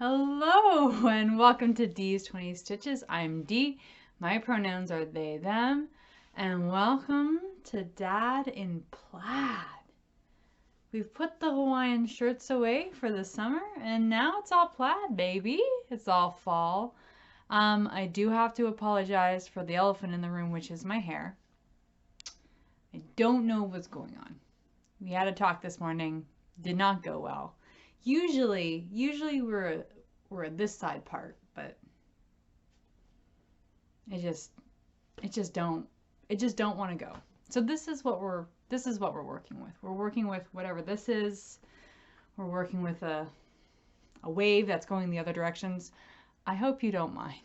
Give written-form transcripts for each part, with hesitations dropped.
Hello and welcome to Dees20Stitches. I'm Dee. My pronouns are they, them. And welcome to Dad in Plaid. We've put the Hawaiian shirts away for the summer and now it's all plaid, baby. It's all fall. I do have to apologize for the elephant in the room, which is my hair. I don't know what's going on. We had a talk this morning. Did not go well. Usually we're this side part, but it just don't want to go. So this is what we're working with. We're working with whatever this is. We're working with a wave that's going the other directions. I hope you don't mind.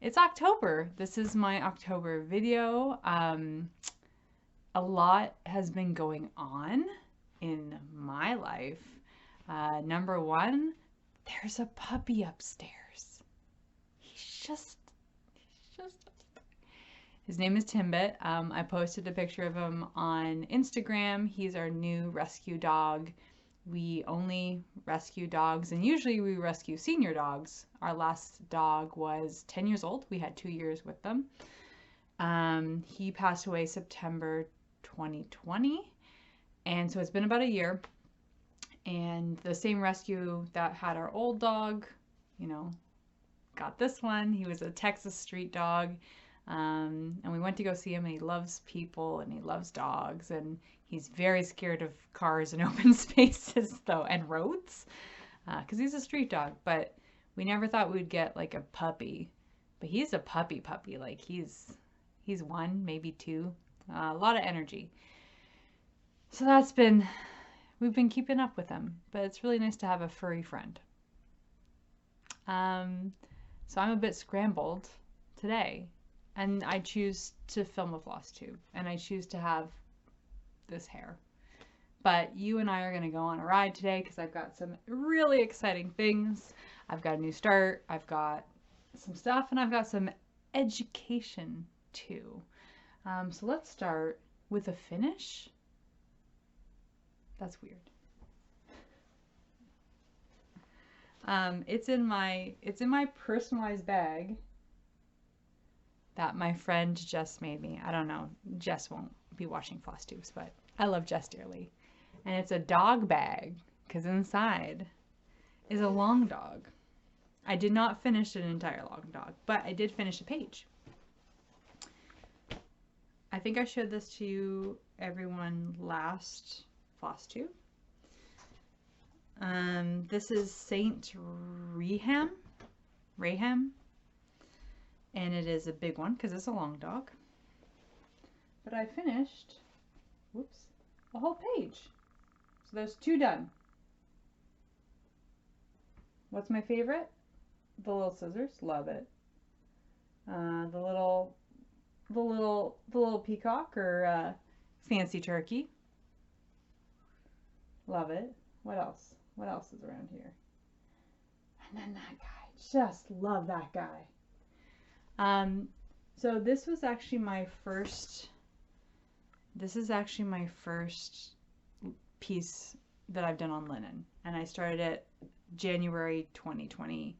It's October. This is my October video. A lot has been going on in my life. Number one, there's a puppy upstairs. He's just his name is Timbit. I posted a picture of him on Instagram. He's our new rescue dog. We only rescue dogs, and usually we rescue senior dogs. Our last dog was 10 years old. We had 2 years with them. He passed away September 2020. And so it's been about a year, and the same rescue that had our old dog, got this one. He was a Texas street dog, and we went to go see him, and he loves people, and he loves dogs, and he's very scared of cars and open spaces, though, and roads, because he's a street dog, but we never thought we'd get, like, a puppy, but he's a puppy, like, he's 1, maybe 2, a lot of energy. So we've been keeping up with him, but it's really nice to have a furry friend. So I'm a bit scrambled today, and I choose to film a Flosstube, and I choose to have this hair. But you and I are going to go on a ride today because I've got some really exciting things. I've got a new start, I've got some stuff, and I've got some education too. So let's start with a finish. That's weird. It's in my personalized bag that my friend Jess made me. I don't know. Jess won't be watching Flosstubes, but I love Jess dearly. And it's a dog bag because inside is a long dog. I did not finish an entire long dog, but I did finish a page. I think I showed this to everyone last Flosstube. This is Saint Reatham, and it is a big one because it's a long dog. But I finished, a whole page. So there's 2 done. What's my favorite? The little scissors, love it. The little peacock or fancy turkey. Love it. What else? What else is around here? And then that guy. Just love that guy. So this was actually my first. This is actually my first piece that I've done on linen, and I started it January 2020.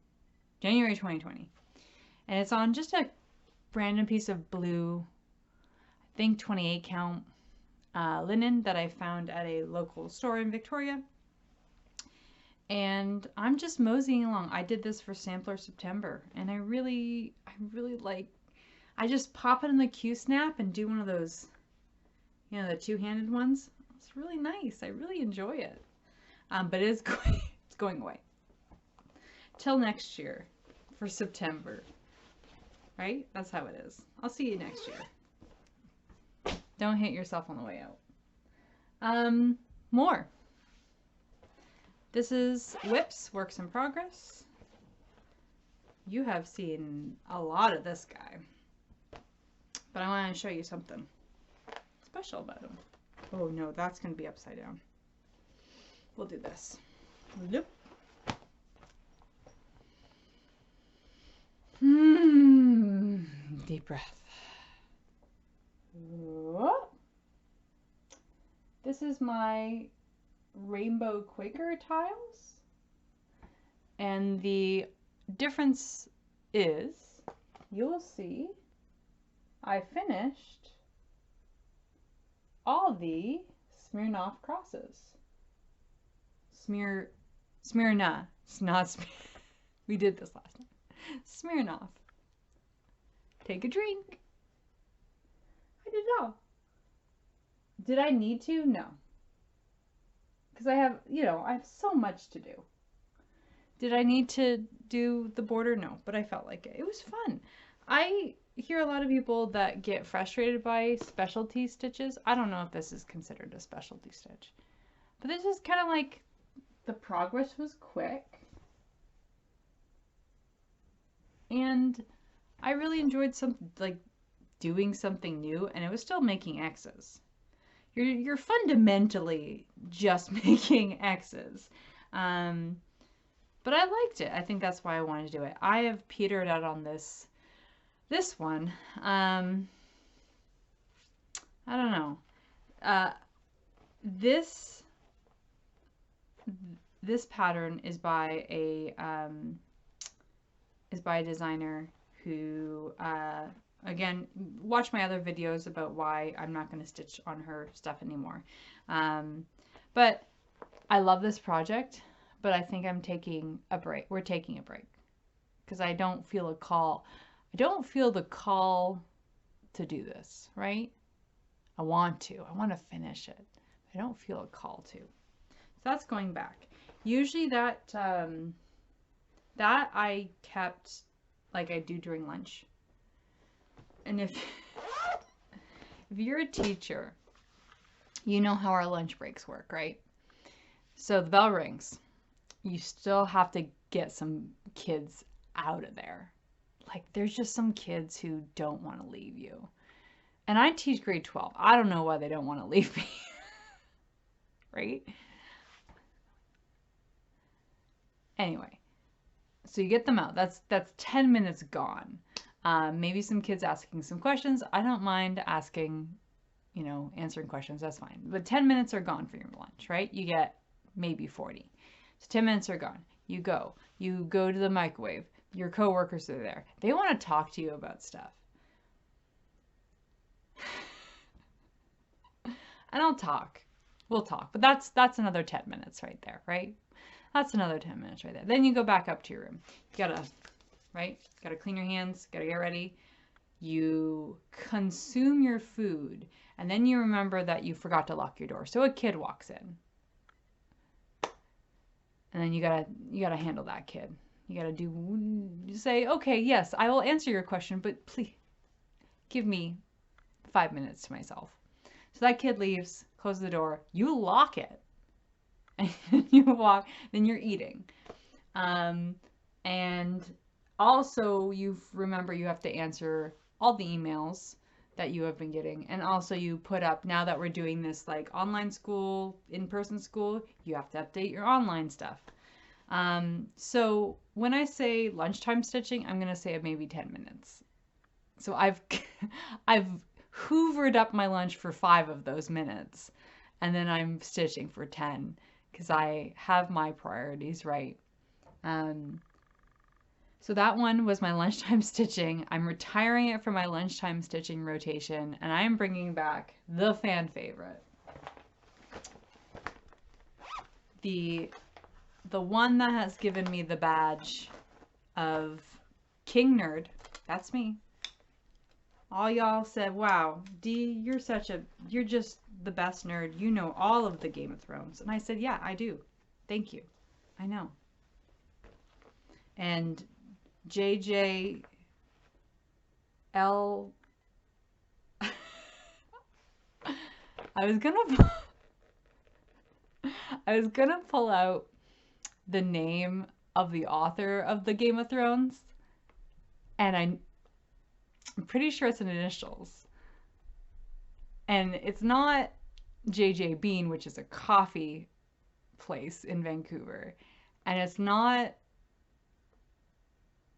And it's on just a random piece of blue, I think 28 count linen that I found at a local store in Victoria. And I'm just moseying along. I did this for Sampler September, and I really like, I just pop it in the Q-snap and do one of those, the 2-handed ones. It's really nice. I really enjoy it. But it's going away. Till next year for September. Right? That's how it is. I'll see you next year. Don't hit yourself on the way out. More. This is Whips, Works in Progress. You have seen a lot of this guy. But I want to show you something special about him. Oh no, that's going to be upside down. We'll do this. Loop. Deep breath. This is my rainbow Quaker tiles. And the difference is, you'll see, I finished all the Smirnoff crosses. Smyrna. It's not we did this last time. Smirnoff. Take a drink. I did not. Did I need to? No. Because I have, I have so much to do. Did I need to do the border? No, but I felt like it. It was fun. I hear a lot of people that get frustrated by specialty stitches. I don't know if this is considered a specialty stitch. But this is kind of like, the progress was quick. And I really enjoyed doing something new, and it was still making X's. You're fundamentally just making X's. But I liked it. I think that's why I wanted to do it. I have petered out on this one. I don't know. This pattern is by a designer who again, watch my other videos about why I'm not going to stitch on her stuff anymore. But I love this project, but I think I'm taking a break. We're taking a break because I don't feel a call. I don't feel the call to do this, right? I want to finish it. I don't feel a call to. So that's going back. Usually that I kept like I do during lunch. And if you're a teacher, you know how our lunch breaks work, right? So the bell rings. You still have to get some kids out of there. Like, there's just some kids who don't want to leave you. And I teach grade 12. I don't know why they don't want to leave me. Right? Anyway, so you get them out. That's 10 minutes gone. Maybe some kids asking some questions. I don't mind asking, answering questions. That's fine. But 10 minutes are gone for your lunch, right? You get maybe 40. So 10 minutes are gone. You go to the microwave. Your coworkers are there. They want to talk to you about stuff. And I'll talk. We'll talk. But that's another 10 minutes right there, right? That's another 10 minutes right there. Then you go back up to your room. You gotta, right? Gotta clean your hands. Gotta get ready. You consume your food. And then you remember that you forgot to lock your door. So a kid walks in. And then you gotta handle that kid. You gotta say, okay, yes, I will answer your question, but please give me 5 minutes to myself. So that kid leaves, close the door, you lock it, and you walk, then you're eating. And also remember you have to answer all the emails that you have been getting. And also you put up, now that we're doing this like online school, in-person school, you have to update your online stuff. So when I say lunchtime stitching, I'm going to say maybe 10 minutes. So I've hoovered up my lunch for 5 of those minutes, and then I'm stitching for 10 because I have my priorities right. So that one was my lunchtime stitching. I'm retiring it from my lunchtime stitching rotation, and I'm bringing back the fan favorite. The one that has given me the badge of King Nerd. That's me. All y'all said, wow, Dee, you're just the best nerd. You know all of the Game of Thrones. And I said, yeah, I do. Thank you. I know. And JJL, I was gonna pull out the name of the author of the Game of Thrones, and I'm pretty sure it's in initials. And it's not JJ Bean, which is a coffee place in Vancouver, and it's not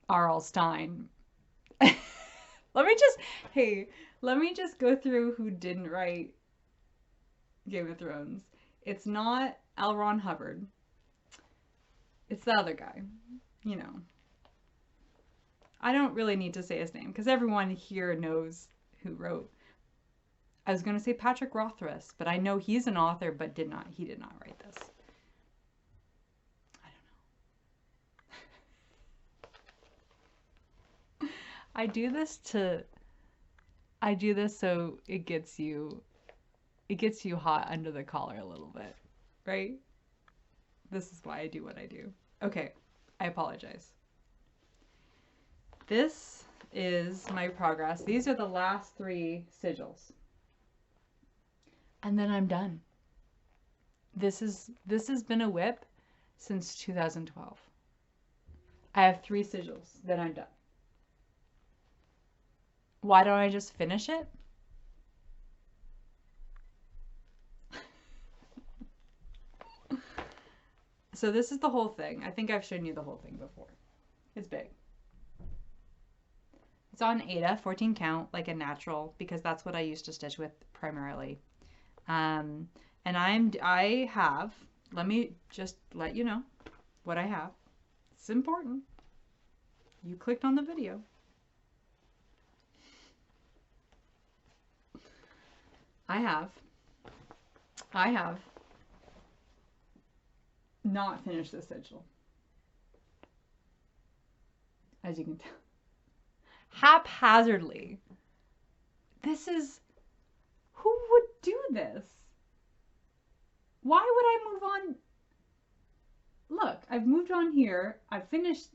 R.L. Stein. Let me just go through who didn't write Game of Thrones. It's not L. Ron Hubbard. It's the other guy, you know. I don't really need to say his name because everyone here knows who wrote. I was going to say Patrick Rothfuss, but I know he's an author, but he did not write this. I don't know. I do this so it gets you hot under the collar a little bit, right? This is why I do what I do. Okay, I apologize. This is my progress. These are the last 3 sigils. And then I'm done. This has been a whip since 2012. I have 3 sigils, then I'm done. Why don't I just finish it? So this is the whole thing. I think I've shown you the whole thing before. It's big. It's on Aida, 14 count, like a natural, because that's what I used to stitch with primarily. And I have, let me just let you know what I have. It's important. You clicked on the video. I have not finished this sigil. As you can tell. Haphazardly. This is, who would do this? Why would I move on? Look, I've moved on here. I finished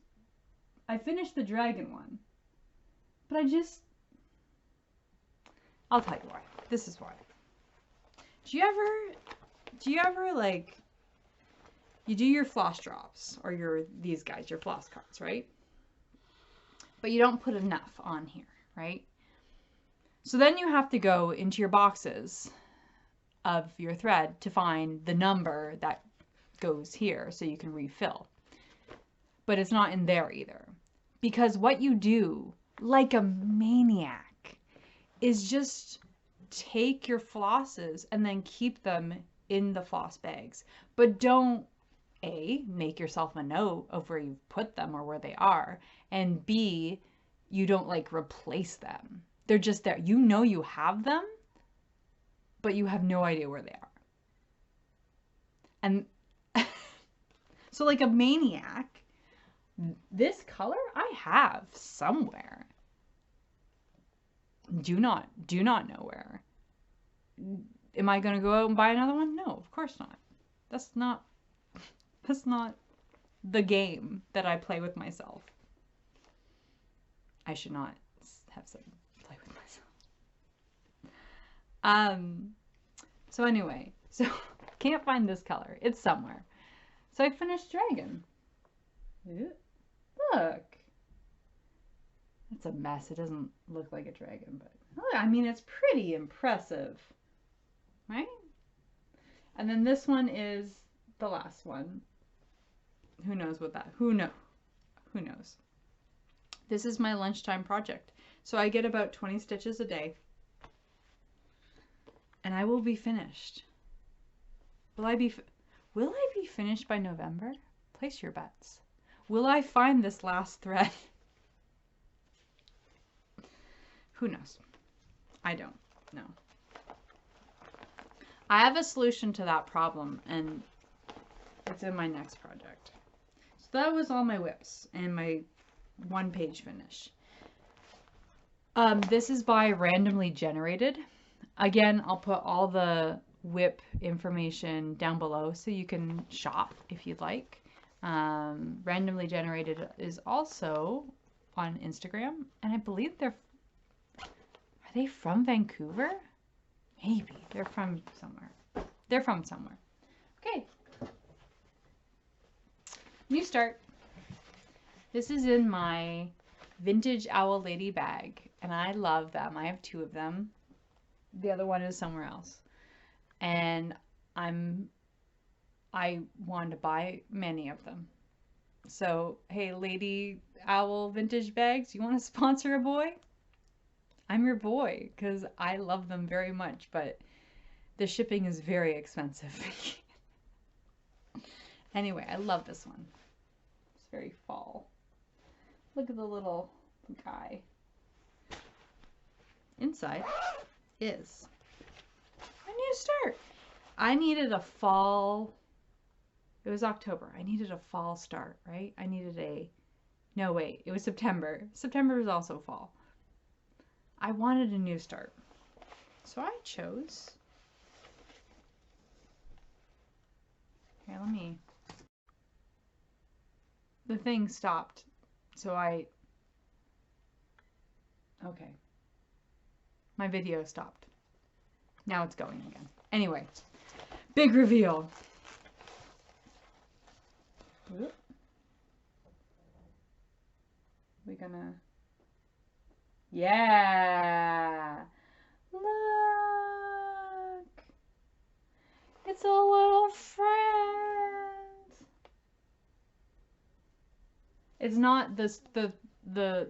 the dragon one. But I'll tell you why. This is why. Do you ever like, you do your floss drops or these guys, your floss cards, right? But you don't put enough on here, right? So then you have to go into your boxes of your thread to find the number that goes here so you can refill. But it's not in there either. Because what you do, like a maniac, is just take your flosses and then keep them in the floss bags. But don't, A, make yourself a note of where you've put them or where they are, and B, you don't like replace them. They're just there. You know you have them, but you have no idea where they are. And so like a maniac, this color I have somewhere. Do not know where. Am I going to go out and buy another one? No, of course not. That's not the game that I play with myself. I should not have said play with myself. So anyway, so can't find this color. It's somewhere. So I finished dragon. Look. It's a mess. It doesn't look like a dragon, but I mean, it's pretty impressive, right? And then this one is the last one. Who knows what that, who knows? This is my lunchtime project. So I get about 20 stitches a day and I will be finished. Will I be finished by November? Place your bets. Will I find this last thread? Who knows? I don't know. I have a solution to that problem and it's in my next project. So that was all my whips and my one-page finish. This is by Randomly Generated. Again, I'll put all the whip information down below so you can shop if you'd like. Randomly Generated is also on Instagram, and I believe are they from Vancouver? Maybe. They're from somewhere. They're from somewhere. Okay. New start. This is in my Vintage Owl Lady bag, and I love them. I have 2 of them. The other one is somewhere else. And I want to buy many of them. So, hey, Lady Owl Vintage Bags, you want to sponsor a boy? I'm your boy, because I love them very much, but the shipping is very expensive. Anyway, I love this one. very fall. Look at the little guy. Inside is a new start. I needed a fall. It was October. I needed a fall start, right? I needed a, no wait, it was September. September was also fall. I wanted a new start. So I chose, here, let me, the thing stopped. So okay. My video stopped. Now it's going again. Anyway, big reveal. We're gonna, yeah. Look. It's a little friend. It's not this, the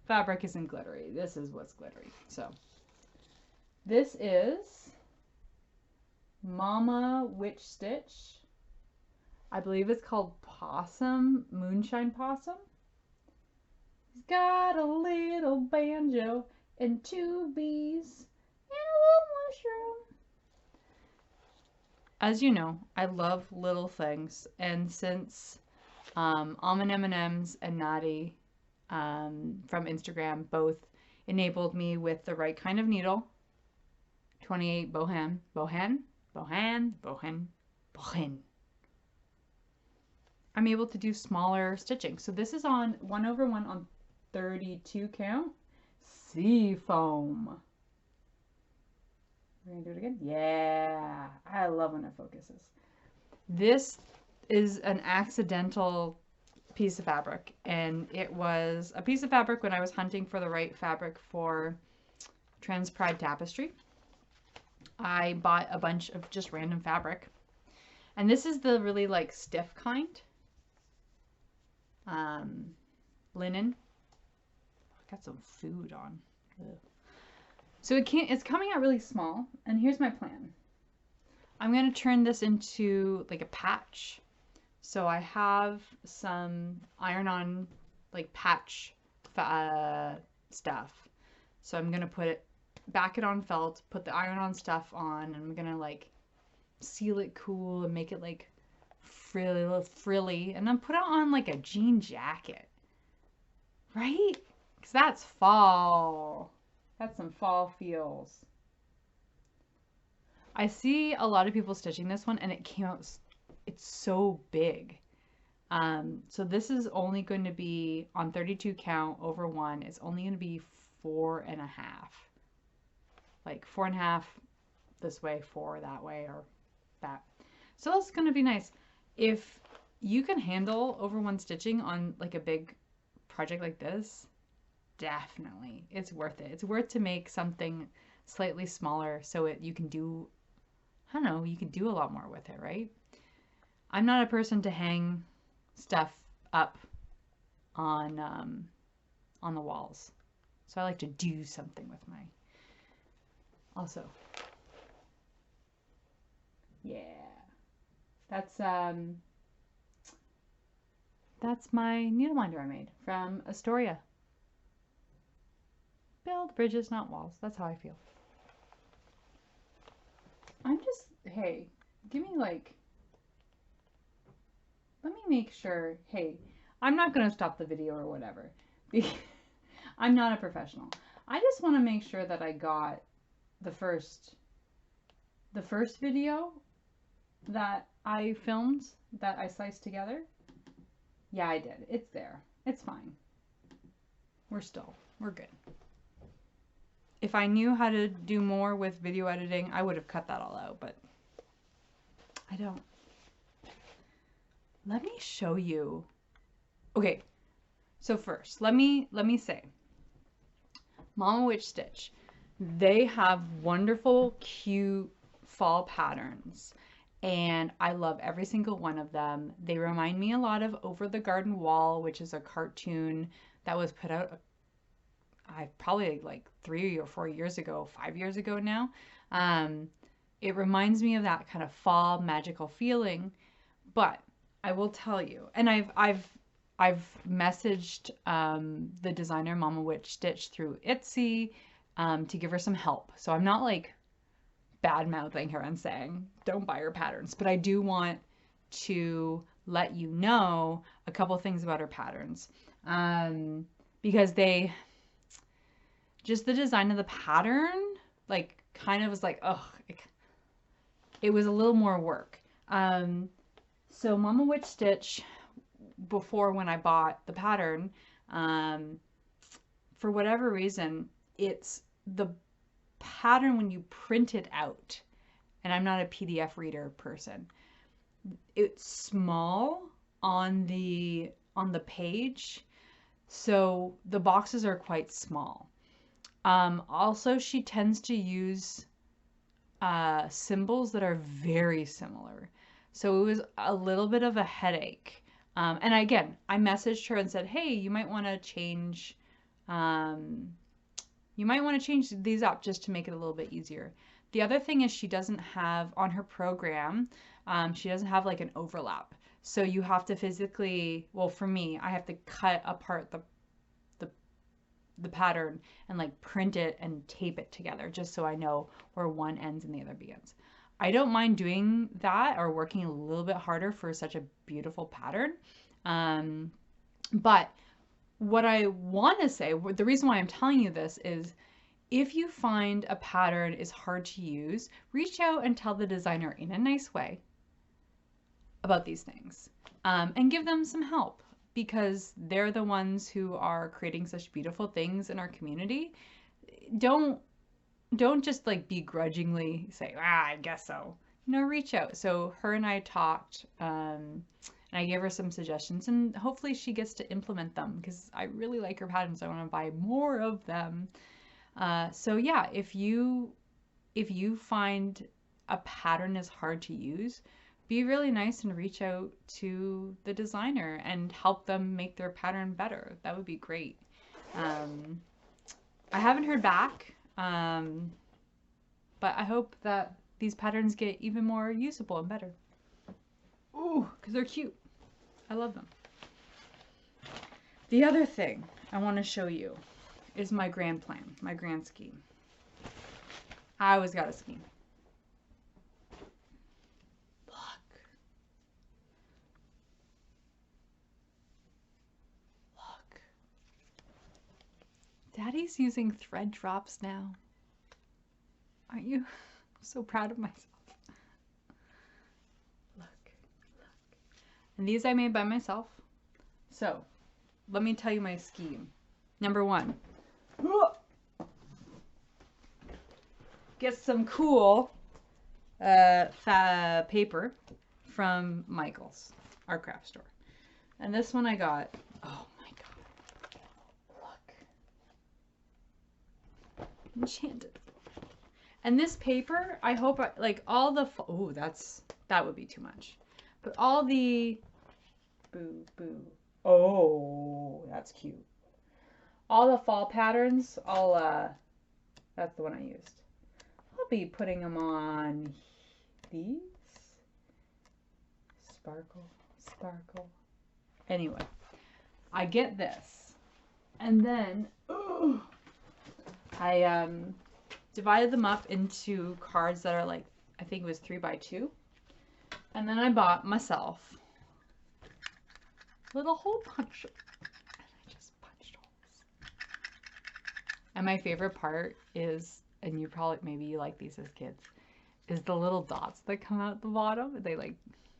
fabric isn't glittery. This is what's glittery. So this is MamaWitchStitch. I believe it's called Possum, Moonshine Possum. He's got a little banjo and 2 bees and a little mushroom. As you know, I love little things, and since Almond M&Ms and Natty from Instagram both enabled me with the right kind of needle, 28 bohan. I'm able to do smaller stitching. So this is on 1/1 on 32 count sea foam. We're gonna do it again. Yeah, I love when it focuses. This is an accidental piece of fabric, and it was a piece of fabric when I was hunting for the right fabric for Trans Pride tapestry. I bought a bunch of just random fabric, and this is the really like stiff kind. Linen. Got some food on. Ugh. So it's coming out really small, and here's my plan. I'm going to turn this into like a patch. So I have some iron-on like patch stuff. So I'm going to back it on felt, put the iron-on stuff on, and I'm going to like seal it cool and make it like frilly, and then put it on like a jean jacket. Right? Because that's fall. That's some fall feels. I see a lot of people stitching this one, and it came out, it's so big. So this is only going to be on 32 count over 1. It's only going to be 4.5. Like 4.5 this way, 4 that way, or that. So that's going to be nice. If you can handle over 1 stitching on like a big project like this, definitely it's worth it. It's worth to make something slightly smaller so you can do, I don't know, you can do a lot more with it, right? I'm not a person to hang stuff up on the walls, so I like to do something with my, also, yeah, that's my needle minder I made from Astoria. Build bridges, not walls. That's how I feel. I'm just, hey, give me like, let me make sure, hey, I'm not going to stop the video or whatever. I'm not a professional. I just want to make sure that I got the first video that I filmed, that I sliced together. Yeah, I did. It's there. It's fine. We're good. If I knew how to do more with video editing, I would have cut that all out, but I don't. Let me show you. Okay, so first, let me say, MamaWitchStitch, they have wonderful, cute fall patterns, and I love every single one of them. They remind me a lot of Over the Garden Wall, which is a cartoon that was put out probably like 3 or 4 years ago, 5 years ago now. It reminds me of that kind of fall magical feeling, but I will tell you, and I've messaged the designer MamaWitchStitch through Etsy to give her some help. So I'm not like bad mouthing her and saying don't buy her patterns, but I do want to let you know a couple things about her patterns, because just the design of the pattern like kind of was like, oh, it was a little more work. So MamaWitchStitch, before when I bought the pattern, for whatever reason, it's the pattern when you print it out, and I'm not a PDF reader person, it's small on the page, so the boxes are quite small. Also, she tends to use symbols that are very similar, so it was a little bit of a headache. And again, I messaged her and said, hey, you might want to change these up just to make it a little bit easier. The other thing is she doesn't have on her program, she doesn't have like an overlap. So you have to physically, well, for me, I have to cut apart the pattern and like print it and tape it together just so I know where one ends and the other begins. I don't mind doing that or working a little bit harder for such a beautiful pattern. But what I want to say, the reason why I'm telling you this is, if you find a pattern is hard to use, reach out and tell the designer in a nice way about these things, and give them some help, because they're the ones who are creating such beautiful things in our community. Don't just like begrudgingly say, I guess so. Reach out. So her and I talked, and I gave her some suggestions, and hopefully she gets to implement them, because I really like her patterns. I want to buy more of them. So yeah, if you find a pattern is hard to use, be really nice and reach out to the designer and help them make their pattern better. That would be great. I haven't heard back, but I hope that these patterns get even more usable and better. Ooh, because they're cute. I love them. The other thing I want to show you is my grand plan, my grand scheme. I always got a scheme. Look. Daddy's using thread drops now. Aren't you? I'm so proud of myself. Look. And these I made by myself. So, let me tell you my scheme. Number one, get some cool paper from Michael's, our craft store. And this one I got, oh my god, look. Enchanted. And this paper, I hope, like all the, oh, that would be too much. But all the, boo, boo. Oh, that's cute. All the fall patterns, that's the one I used. I'll be putting them on these. Sparkle, sparkle. Anyway, I get this. And then, I divided them up into cards that are like, I think it was 3x2. And then I bought myself little hole puncher. And I just punched holes. And my favorite part is, and you probably, maybe you like these as kids, is the little dots that come out the bottom. They like,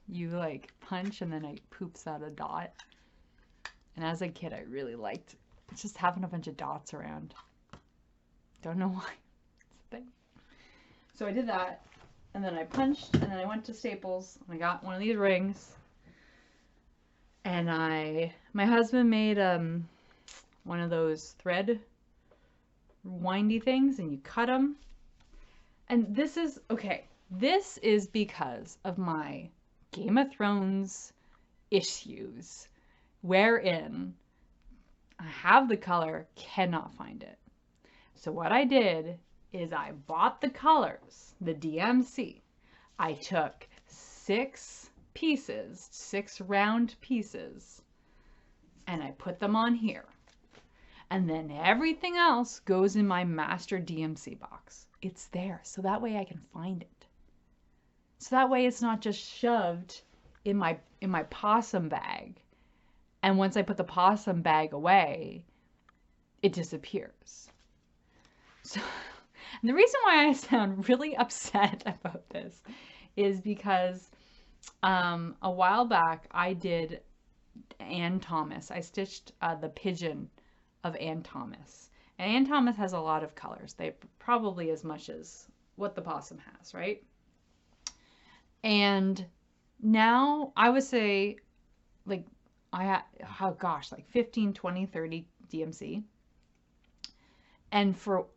you like punch and then it poops out a dot. And as a kid, I really liked just having a bunch of dots around. Don't know why. It's a thing. So I did that, and then I punched, and then I went to Staples, and I got one of these rings. And my husband made one of those thread windy things, and you cut them. And this is, okay, this is because of my Game of Thrones issues, wherein I have the color, cannot find it. So what I did is I bought the colors, the DMC. I took 6 pieces, 6 round pieces, and I put them on here. And then everything else goes in my master DMC box. It's there, so that way I can find it. So that way it's not just shoved in my possum bag. And once I put the possum bag away, it disappears. So, and the reason why I sound really upset about this is because a while back I did Ann Thomas. I stitched the pigeon of Ann Thomas. And Ann Thomas has a lot of colors. They probably as much as what the possum has, right? And now I would say like I had, oh gosh, like 15, 20, 30 DMC. And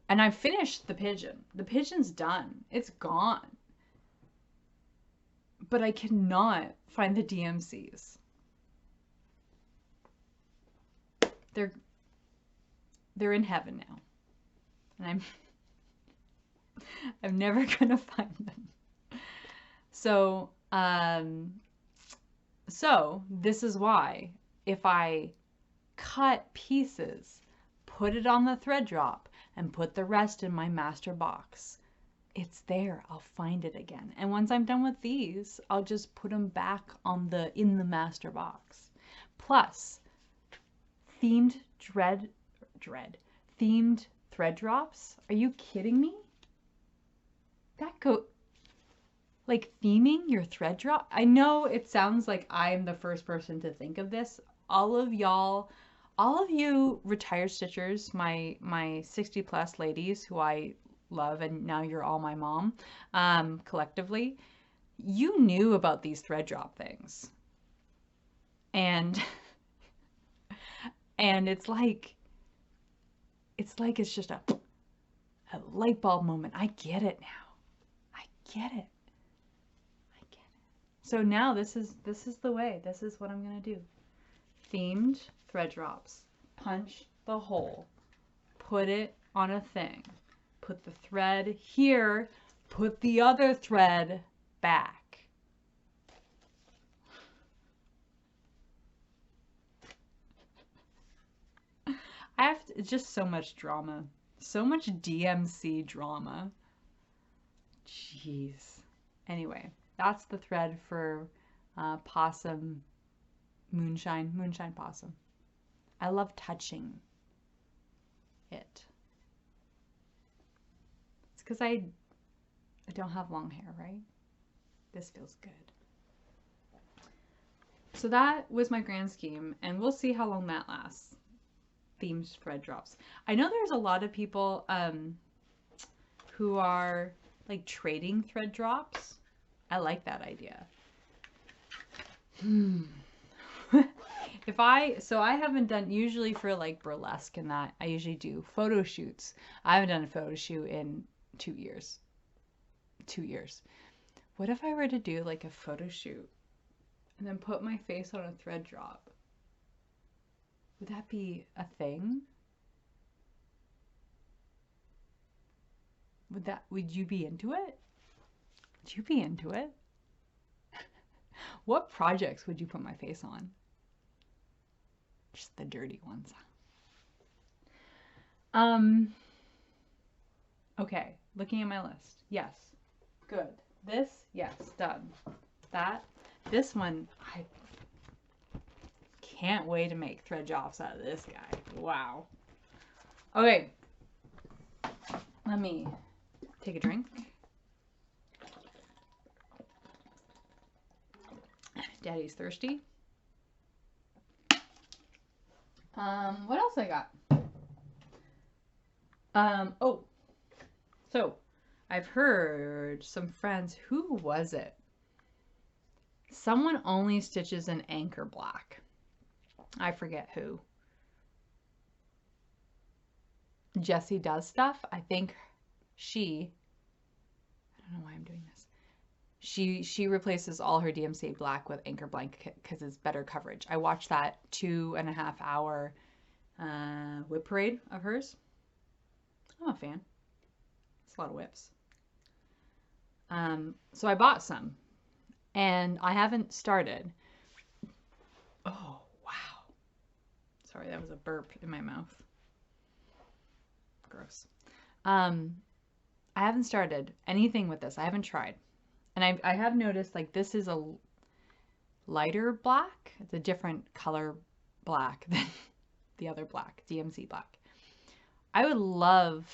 I finished the pigeon. The pigeon's done. It's gone. But I cannot find the DMCs. They're in heaven now. And I'm never gonna find them. So this is why if I cut pieces, put it on the thread drop, and put the rest in my master box, it's there. I'll find it again. And once I'm done with these, I'll just put them back in the master box. Plus, themed themed thread drops. Are you kidding me? Like theming your thread drop? I know it sounds like I'm the first person to think of this. All of you retired stitchers, my 60 plus ladies who I love, and now you're all my mom, collectively, you knew about these thread drop things. And it's like it's just a light bulb moment. I get it now. I get it. So now this is the way. This is what I'm gonna do. Themed thread drops. Punch the hole. Put it on a thing. Put the thread here. Put the other thread back. It's just so much drama. So much DMC drama. Jeez. Anyway, that's the thread for Possum Moonshine Possum. I love touching it. It's because I don't have long hair, right? This feels good. So that was my grand scheme, and we'll see how long that lasts. Themed thread drops. I know there's a lot of people who are like trading thread drops. I like that idea. So I haven't done, usually for like burlesque and that, I usually do photo shoots. I haven't done a photo shoot in 2 years. 2 years. What if I were to do like a photo shoot and then put my face on a thread drop? Would that be a thing? Would you be into it? Would you be into it? What projects would you put my face on? Just the dirty ones. Okay, looking at my list. Yes. Good. This, yes, done. This one, I can't wait to make thread drops out of this guy. Wow. Okay. Let me take a drink. Daddy's thirsty. What else I got? Oh, so I've heard some friends, who was it? Someone only stitches an anchor black. I forget who. Jessie does stuff. I think I don't know why I'm doing this. She replaces all her DMC black with anchor blank because it's better coverage. I watched that 2.5 hour whip parade of hers. I'm a fan. It's a lot of whips. So I bought some. and I haven't started. Oh, wow. Sorry, that was a burp in my mouth. Gross. I haven't started anything with this. I haven't tried. And I have noticed, like, this is a lighter black. It's a different color black than the other black, DMC black. I would love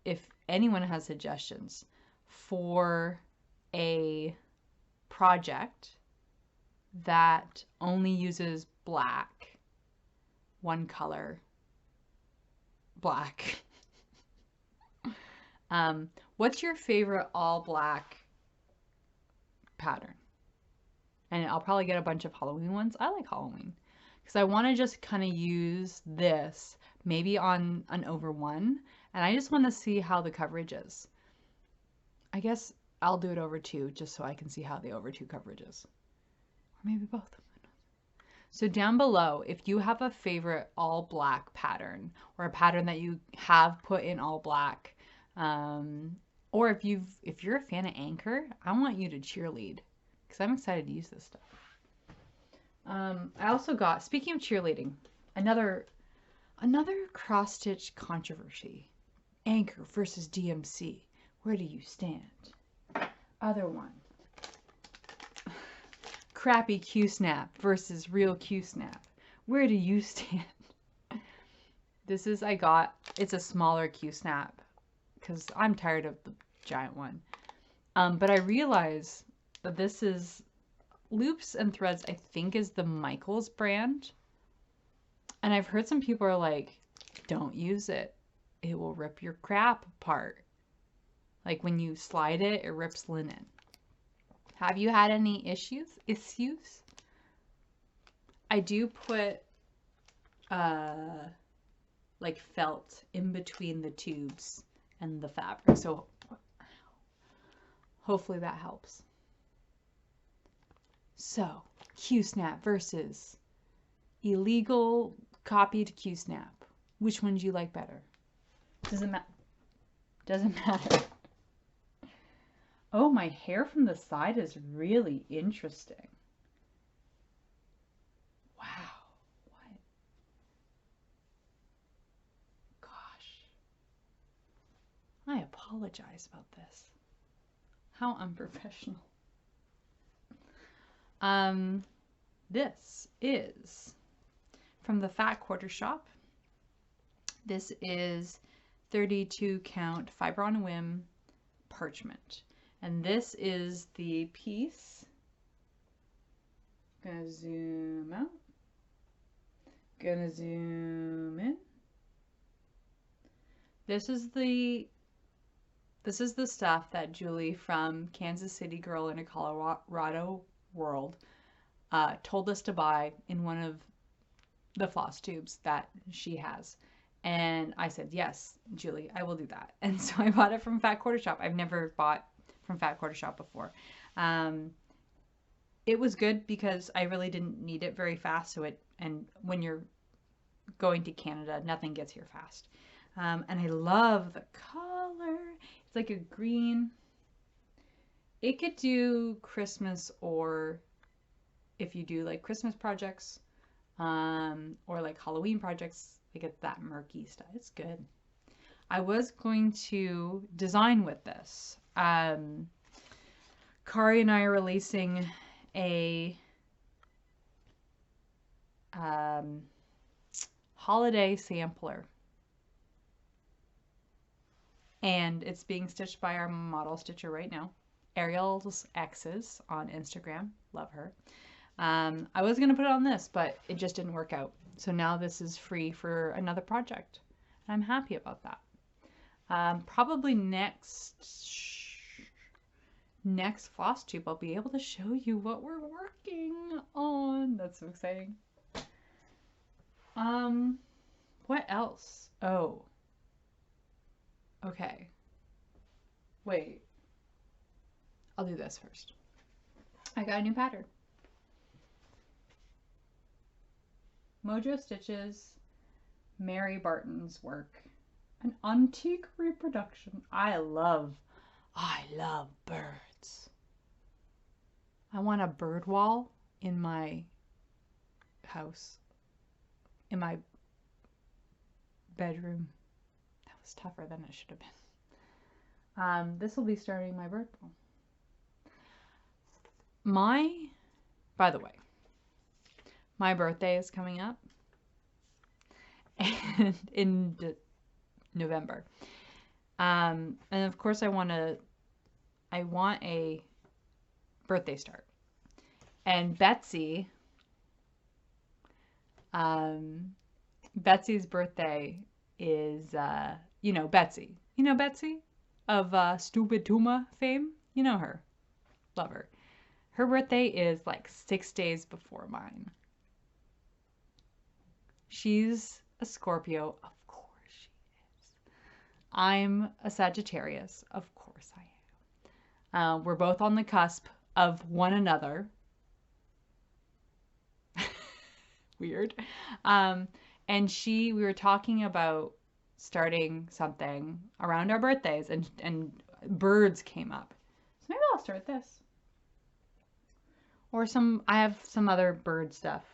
if anyone has suggestions for a project that only uses black, one color, black. What's your favorite all black pattern? And I'll probably get a bunch of Halloween ones. I like Halloween because I want to just kind of use this maybe on an over one, and I just want to see how the coverage is. I guess I'll do it over two just so I can see how the over two coverage is, or maybe both. So down below, if you have a favorite all black pattern or a pattern that you have put in all black, or if you're a fan of Anchor, I want you to cheerlead because I'm excited to use this stuff. I also got, speaking of cheerleading, another cross stitch controversy. Anchor versus DMC. Where do you stand? Other one. Crappy Q-snap versus real Q-snap. Where do you stand? This is, it's a smaller Q-snap because I'm tired of the giant one. But I realize that this is Loops and Threads, I think, is the Michaels brand. And I've heard some people are like, don't use it. It will rip your crap apart. Like when you slide it, it rips linen. Have you had any issues? I do put like felt in between the tubes and the fabric. So hopefully that helps. So, Q-snap versus illegal copied Q-snap. Which one do you like better? Doesn't matter. Oh, my hair from the side is really interesting. Wow. What? Gosh. I apologize about this. How unprofessional. This is from the Fat Quarter Shop. This is 32 count fiber on a whim parchment. And this is the piece. Gonna zoom out. Gonna zoom in. This is the stuff that Julie from Kansas City Girl in a Colorado World told us to buy in one of the floss tubes that she has. And I said, yes, Julie, I will do that. And so I bought it from Fat Quarter Shop. I've never bought from Fat Quarter Shop before. It was good because I really didn't need it very fast. And when you're going to Canada, nothing gets here fast. And I love the color. It's like a green. It could do Christmas, or if you do like Christmas projects, or like Halloween projects, like it's that murky stuff. It's good. I was going to design with this. Kari and I are releasing a holiday sampler. And it's being stitched by our model stitcher right now. Ariel's X's on Instagram. Love her. I was going to put it on this, but it just didn't work out. So now this is free for another project. I'm happy about that. Probably next Flosstube, I'll be able to show you what we're working on. That's so exciting. What else? Oh. Okay. Wait. I'll do this first. I got a new pattern. Mojo Stitches Mary Barton's work. An antique reproduction. I love birds. I want a bird wall in my house, in my bedroom. That was tougher than it should have been. This will be starting my bird wall. By the way, my birthday is coming up and in November. And of course I want a birthday start. And Betsy, Betsy's birthday is, you know Betsy. You know Betsy of Stupid Tuma fame? You know her. Love her. Her birthday is like 6 days before mine. She's a Scorpio. Of course she is. I'm a Sagittarius. Of course I am. We're both on the cusp of one another. Weird. And we were talking about starting something around our birthdays, and birds came up. So maybe I'll start this. Or I have some other bird stuff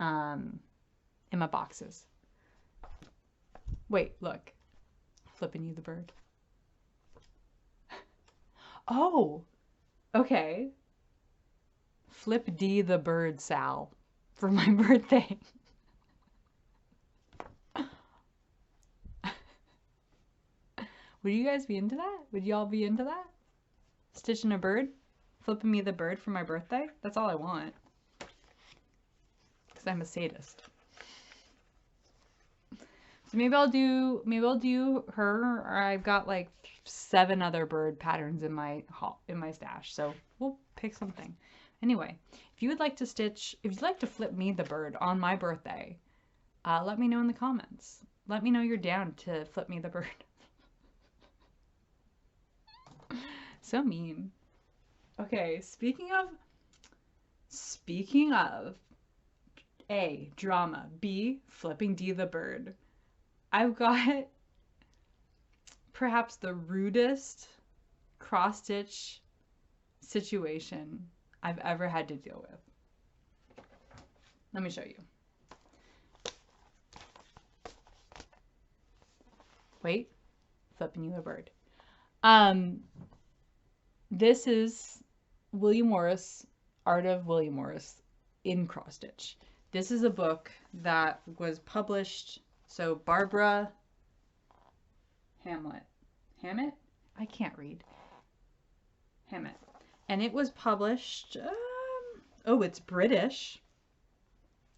in my boxes. Wait, look. Flipping you the bird. Oh, okay. Flip D the bird, Sal, for my birthday. Would you guys be into that? Would y'all be into that? Stitching a bird? Flipping me the bird for my birthday? That's all I want. Because I'm a sadist. So maybe I'll do her, or I've got like 7 other bird patterns in my stash. So we'll pick something. Anyway, if you'd like to flip me the bird on my birthday, let me know in the comments. Let me know you're down to flip me the bird. So mean. Okay, speaking of A, drama, B, flipping D the bird. I've got perhaps the rudest cross-stitch situation I've ever had to deal with. Let me show you. Wait, flipping you a bird. This is William Morris, Art of William Morris in cross stitch. This is a book that was published, so Barbara Hammett? I can't read. Hammett. And it was published, oh, it's British.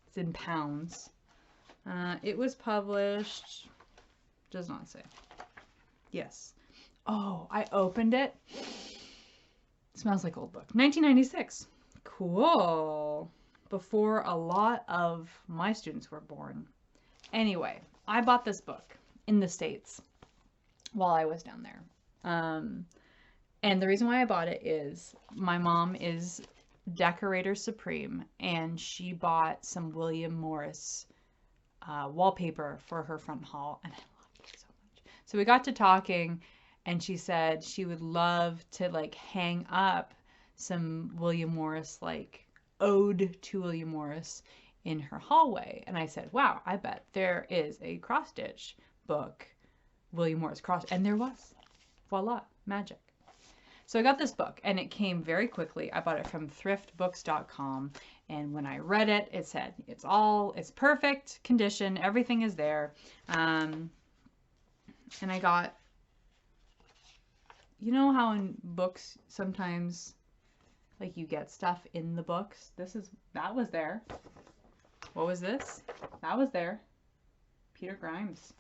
It's in pounds. It was published, does not say. Yes. Oh, I opened it. Smells like old book. 1996. Cool. Before a lot of my students were born. Anyway, I bought this book in the States while I was down there. And the reason why I bought it is my mom is decorator supreme, and she bought some William Morris wallpaper for her front hall, and I love it so much. So we got to talking, and she said she would love to like hang up some William Morris, like ode to William Morris in her hallway. And I said, wow, I bet there is a cross stitch book, William Morris cross, and there was. Voila, magic. So I got this book, and it came very quickly. I bought it from thriftbooks.com, and when I read it, it said it's perfect condition, everything is there. And I got, you know how in books sometimes like you get stuff in the books? That was there. What was this? That was there. Peter Grimes.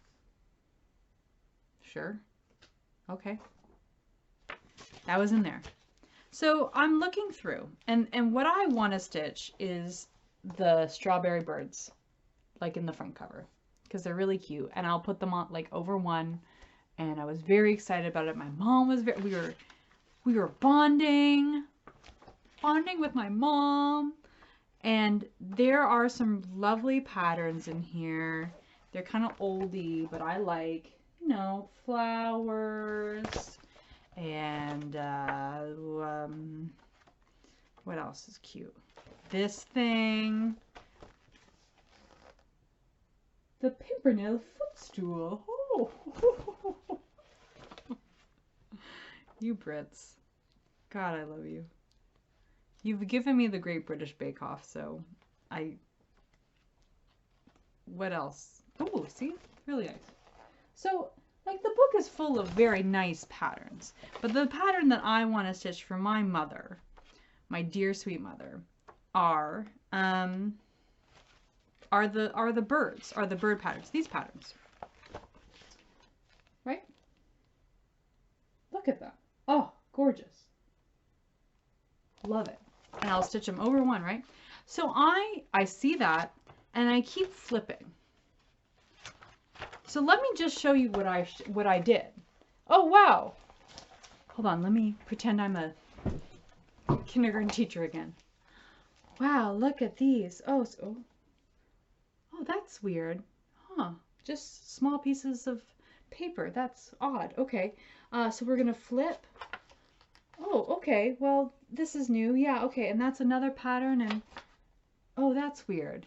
Sure. Okay. That was in there. So I'm looking through, and what I want to stitch is the strawberry birds, like in the front cover, because they're really cute, and I'll put them on like over one. And I was very excited about it. My mom was we were bonding with my mom. And there are some lovely patterns in here. They're kind of oldie, but I like, you know, flowers and what What else is cute? This thing. The Pimpernel footstool. Oh. You Brits. God, I love you. You've given me the Great British Bake Off, so what else? Oh, see? Really nice. So, like, the book is full of very nice patterns, but the pattern that I want to stitch for my mother, my dear sweet mother, are the birds, are the bird patterns, these patterns. Right? Look at that. Oh, gorgeous. Love it. And I'll stitch them over one, right? So I see that and I keep flipping. So let me just show you what I did. Oh, wow. Hold on, let me pretend I'm a kindergarten teacher again. Wow, look at these. Oh, that's weird. Huh. Just small pieces of paper. That's odd. Okay. So we're going to flip. Oh, okay. Well, this is new. Yeah, okay. And that's another pattern. And oh, that's weird.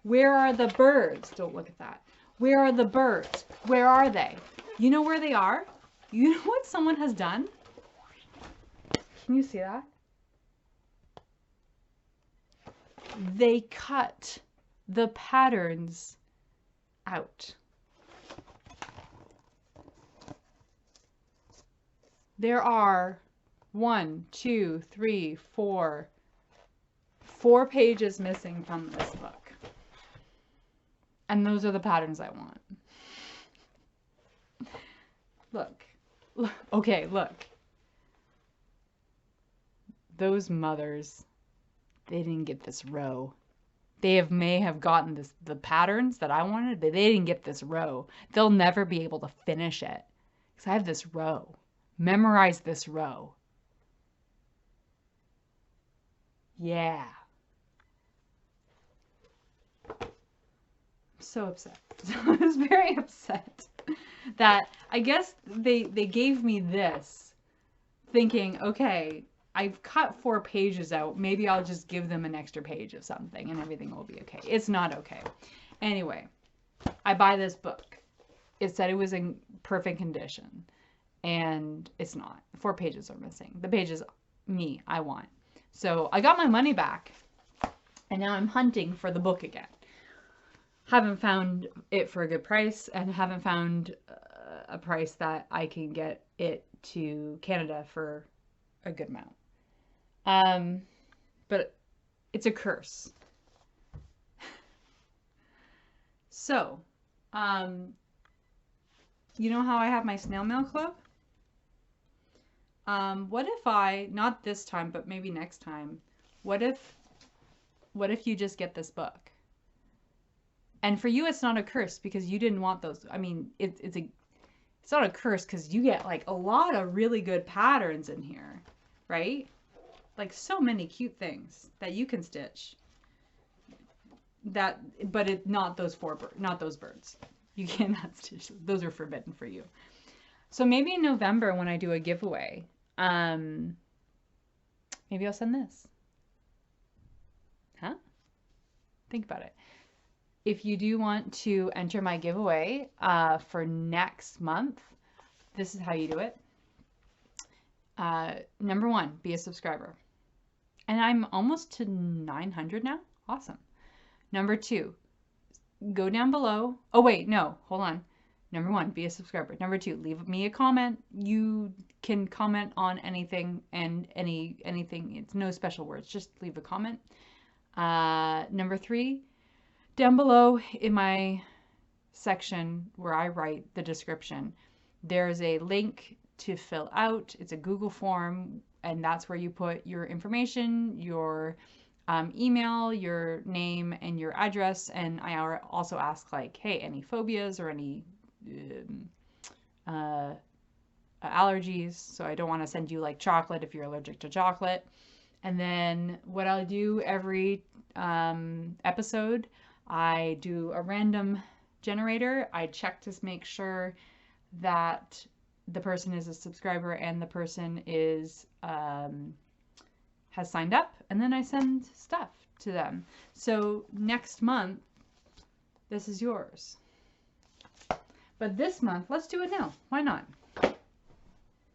Where are the birds? Don't look at that. Where are the birds? Where are they? You know where they are? You know what someone has done? Can you see that? They cut the patterns out. There are 1, 2, 3, 4 pages missing from this book. And those are the patterns I want. Look. Okay, look. Those mothers, they didn't get this row. They may have gotten the patterns that I wanted, but they didn't get this row. They'll never be able to finish it. Because I have this row. Memorize this row. Yeah. I'm so upset. I was very upset that I guess they gave me this thinking, okay, I've cut 4 pages out. Maybe I'll just give them an extra page of something and everything will be okay. It's not okay. Anyway, I buy this book. It said it was in perfect condition. And it's not. 4 pages are missing. The pages I want. So I got my money back. And now I'm hunting for the book again. Haven't found it for a good price. And haven't found a price that I can get it to Canada for a good amount. But it's a curse. So, you know how I have my snail mail club? What if not this time, but maybe next time, what if you just get this book? And for you, it's not a curse because you didn't want those. I mean, it's not a curse because you get like a lot of really good patterns in here, right? Like so many cute things that you can stitch. But not those birds. You cannot stitch. Those are forbidden for you. So maybe in November when I do a giveaway, maybe I'll send this. Huh? Think about it. If you do want to enter my giveaway for next month, this is how you do it. Number 1, be a subscriber. And I'm almost to 900 now. Awesome. Number 2, go down below. Oh, wait, no, hold on. Number 1, be a subscriber. Number 2, leave me a comment. You can comment on anything and anything. It's no special words. Just leave a comment. Number 3, down below in my section where I write the description, there's a link to fill out. It's a Google form, and that's where you put your information, your email, your name, and your address. And I also ask, like, hey, any phobias or any allergies? So I don't want to send you like chocolate if you're allergic to chocolate. And then what I'll do every episode, I do a random generator. I check to make sure that the person is a subscriber and the person is has signed up, and then I send stuff to them. So next month, this is yours. But this month, let's do it now. Why not?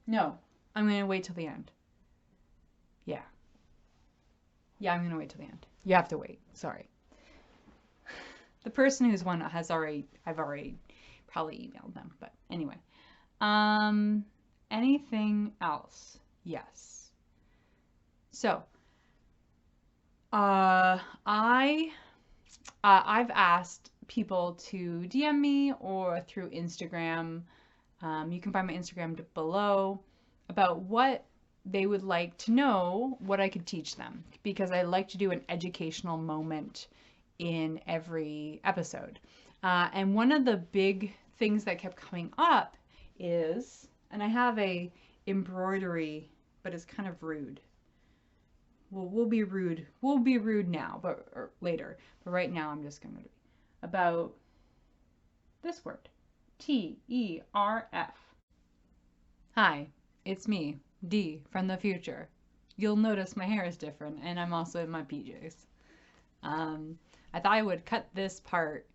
No, I'm going to wait till the end. Yeah. Yeah, I'm going to wait till the end. You have to wait. Sorry. The person who's won has already, I've already probably emailed them, but anyway. Anything else? Yes. So, I've asked people to DM me or through Instagram. You can find my Instagram below, about what they would like to know, what I could teach them, because I like to do an educational moment in every episode. And one of the big things that kept coming up is, and I have a embroidery, but it's kind of rude. We'll be rude. We'll be rude now, but or later. But right now, I'm just going to about this word, TERF. Hi, it's me, Dee from the future. You'll notice my hair is different, and I'm also in my PJs. I thought I would cut this part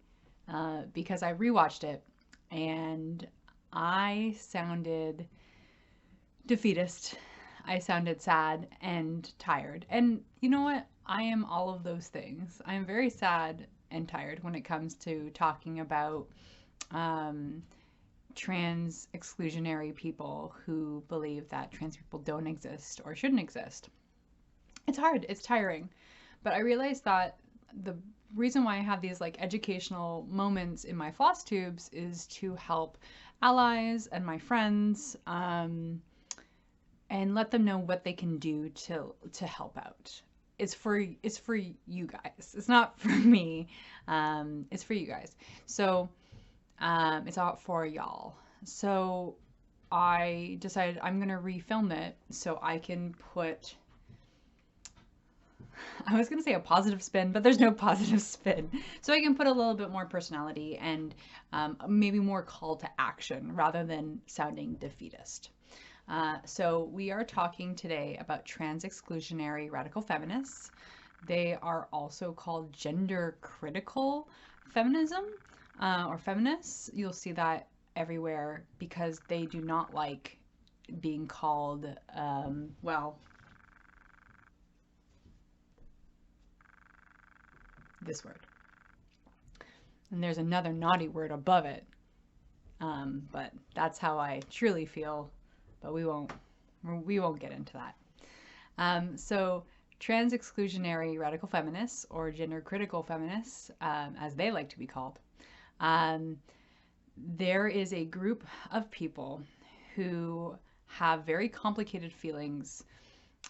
because I rewatched it, and I sounded defeatist. I sounded sad and tired. And you know what? I am all of those things. I am very sad and tired when it comes to talking about trans exclusionary people who believe that trans people don't exist or shouldn't exist. It's hard. It's tiring. But I realized that the reason why I have these like educational moments in my Flosstubes is to help allies and my friends and let them know what they can do to help out. It's for you guys. It's not for me. It's for you guys. So it's all for y'all. So I decided I'm gonna refilm it so I can put, I was gonna say a positive spin, but there's no positive spin. So I can put a little bit more personality and maybe more call to action rather than sounding defeatist. So we are talking today about trans exclusionary radical feminists. They are also called gender critical feminism or feminists. You'll see that everywhere because they do not like being called, well, this word. And there's another naughty word above it. But that's how I truly feel. But we won't get into that. So trans exclusionary radical feminists, or gender critical feminists, as they like to be called, there is a group of people who have very complicated feelings,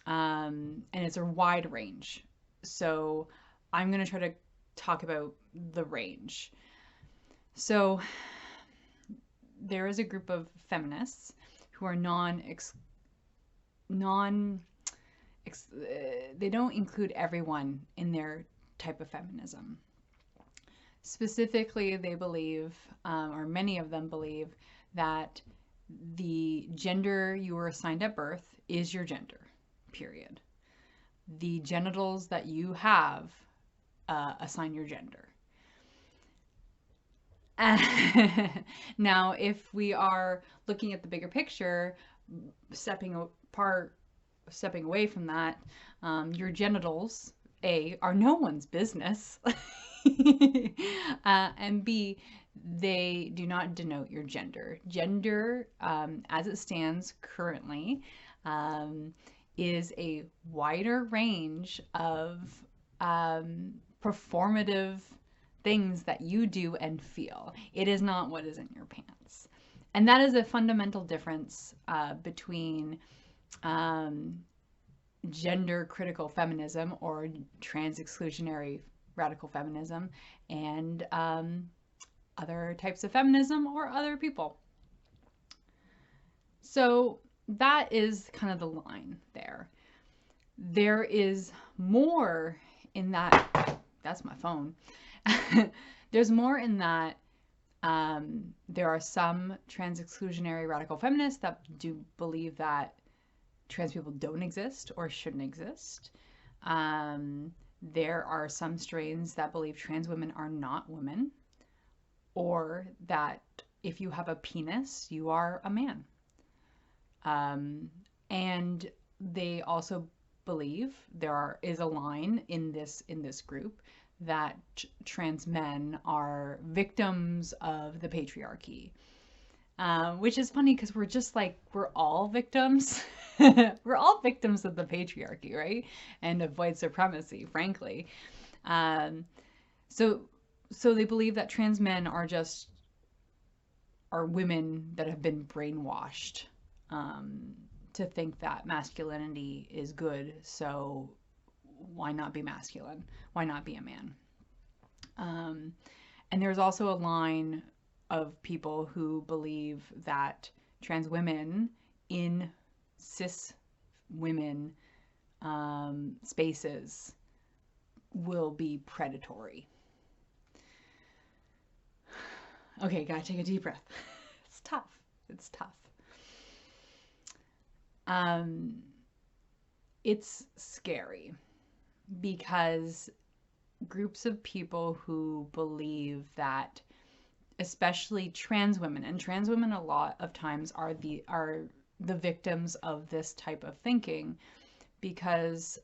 and it's a wide range. So I'm going to try to talk about the range. So there is a group of feminists who are they don't include everyone in their type of feminism. Specifically, they believe, or many of them believe, that the gender you were assigned at birth is your gender, period. The genitals that you have assign your gender. Now, if we are looking at the bigger picture, stepping away from that, your genitals, A, are no one's business, and B, they do not denote your gender. Gender, as it stands currently, is a wider range of performative things that you do and feel. It is not what is in your pants. And that is a fundamental difference between gender critical feminism or trans exclusionary radical feminism and other types of feminism or other people. So that is kind of the line there. There is more in that. That's my phone. There's more in that. There are some trans exclusionary radical feminists that do believe that trans people don't exist or shouldn't exist. There are some strains that believe trans women are not women, or that if you have a penis, you are a man. And they also believe is a line in this group that trans men are victims of the patriarchy. Which is funny because we're just like, we're all victims. We're all victims of the patriarchy, right? And of white supremacy, frankly. So they believe that trans men are women that have been brainwashed to think that masculinity is good. So why not be masculine? Why not be a man? And there's also a line of people who believe that trans women in cis women spaces will be predatory. Okay, gotta take a deep breath. It's tough. It's tough. It's scary because groups of people who believe that, especially trans women, and trans women a lot of times are the victims of this type of thinking, because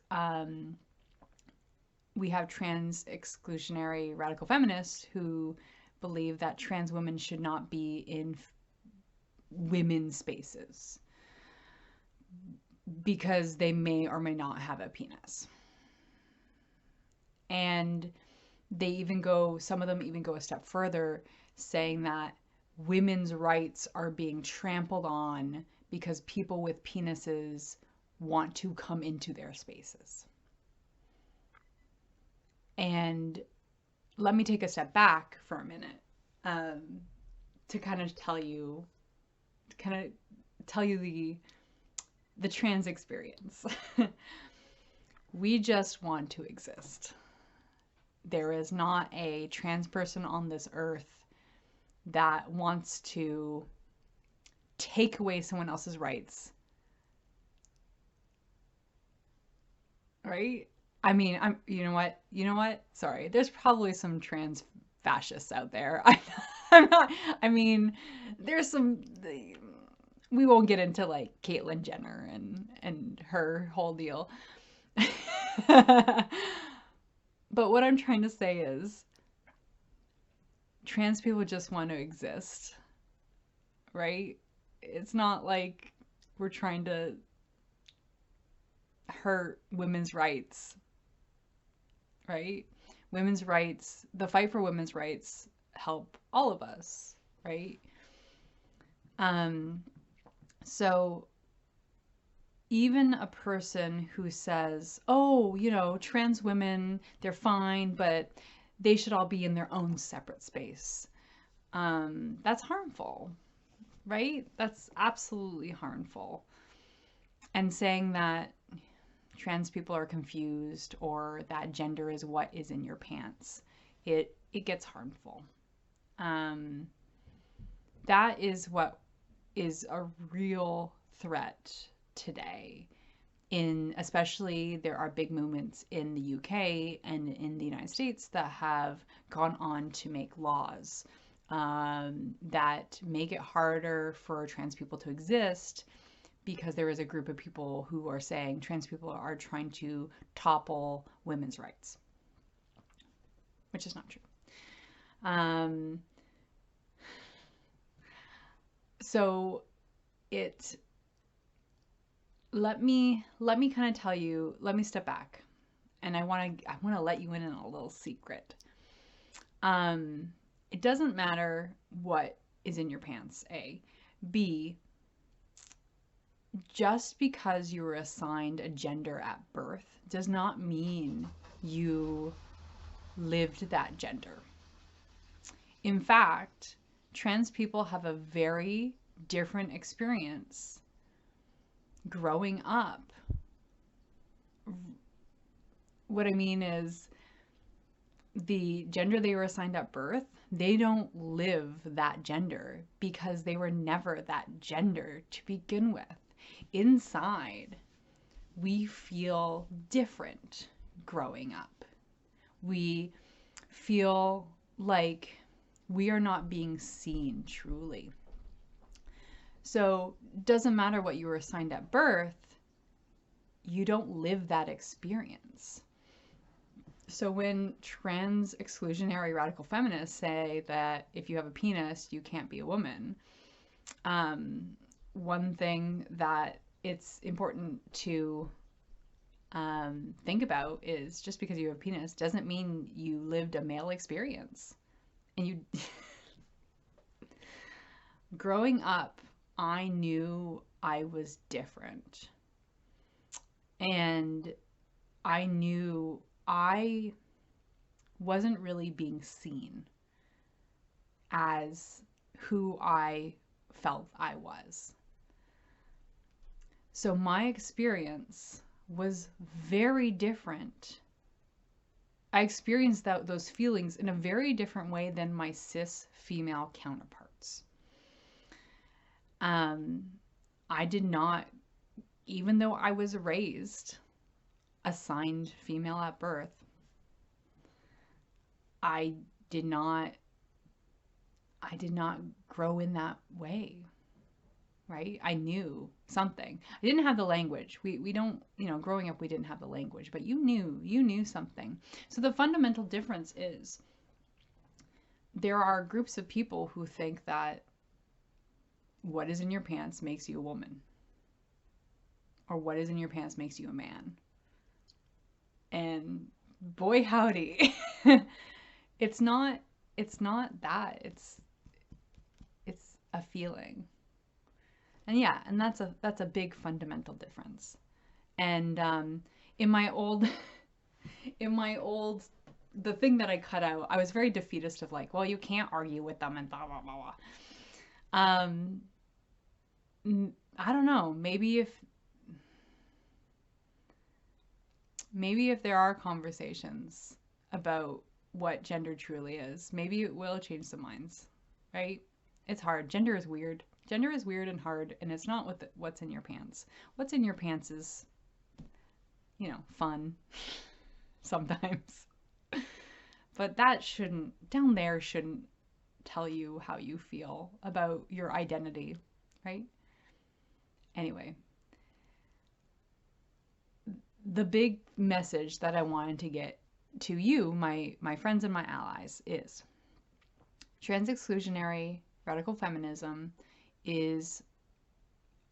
we have trans exclusionary radical feminists who believe that trans women should not be in women's spaces because they may or may not have a penis. And some of them even go a step further, saying that women's rights are being trampled on because people with penises want to come into their spaces. And let me take a step back for a minute to kind of tell you the trans experience. We just want to exist. There is not a trans person on this earth that wants to take away someone else's rights. Right? I mean, you know what? Sorry. There's probably some trans fascists out there. I'm not, I mean, there's some, we won't get into like Caitlyn Jenner and her whole deal. But what I'm trying to say is, trans people just want to exist, right? It's not like we're trying to hurt women's rights, right? Women's rights, the fight for women's rights help all of us, right? So even a person who says, oh, trans women, they're fine, but they should all be in their own separate space. That's harmful, right? That's absolutely harmful. And saying that trans people are confused or that gender is what is in your pants, it gets harmful. That is what is a real threat today. Especially there are big movements in the UK and in the United States that have gone on to make laws that make it harder for trans people to exist, because there is a group of people who are saying trans people are trying to topple women's rights, which is not true. So let me kind of tell you, let me step back, and I want to let you in on a little secret. It doesn't matter what is in your pants, A. B, just because you were assigned a gender at birth does not mean you lived that gender. In fact, trans people have a very different experience growing up. What I mean is, the gender they were assigned at birth, they don't live that gender because they were never that gender to begin with. Inside, we feel different growing up. We feel like we are not being seen truly. So it doesn't matter what you were assigned at birth, you don't live that experience. So when trans exclusionary radical feminists say that if you have a penis, you can't be a woman, one thing that it's important to think about is just because you have a penis doesn't mean you lived a male experience. And you growing up, I knew I was different. And I knew I wasn't really being seen as who I felt I was. So my experience was very different. I experienced those feelings in a very different way than my cis female counterparts. I did not, even though I was raised assigned female at birth, I did not grow in that way, right? I knew something. I didn't have the language. We don't, growing up we didn't have the language, but you knew something. So the fundamental difference is there are groups of people who think that what is in your pants makes you a woman, or what is in your pants makes you a man. And boy howdy, it's not that. It's a feeling. And yeah, and that's a big fundamental difference. And in my old the thing that I cut out, I was very defeatist of like, well, you can't argue with them and blah blah blah blah. I don't know, maybe if there are conversations about what gender truly is, maybe it will change some minds, right? It's hard. Gender is weird. Gender is weird and hard, and it's not what's in your pants. What's in your pants is, fun sometimes. But that shouldn't tell you how you feel about your identity, right? Anyway, the big message that I wanted to get to you, my friends and my allies, is trans exclusionary radical feminism is